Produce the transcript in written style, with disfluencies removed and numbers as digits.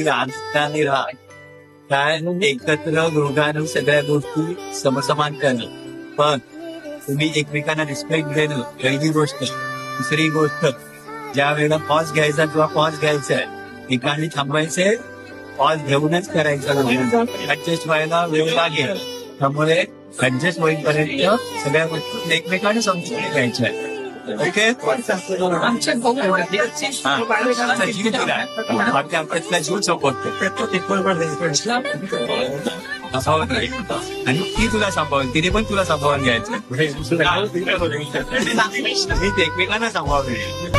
आनंदाने राहा. काय एकत्र दोघांनी सगळ्या गोष्टी समसमान करणं, पण तुम्ही एकमेकांना रिस्पेक्ट देणं पहिली गोष्ट. दुसरी गोष्ट, ज्या वेळेला पॉज घ्यायचा किंवा पॉज घ्यायचा आहे ठिकाणी थांबायचे, पॉज घेऊनच करायचं. ऍडजस्ट व्हायला वेळ लागेल, त्यामुळे ऍडजस्ट होईपर्यंत सगळ्या गोष्टी एकमेकांना समजून घ्यायच्या आहेत. ओके, आपल्यातला जीव चौकतो आणि ती तुला सांभाळून, तिने पण तुला सांभाळून घ्यायचं. एकमेकांना सांभाळून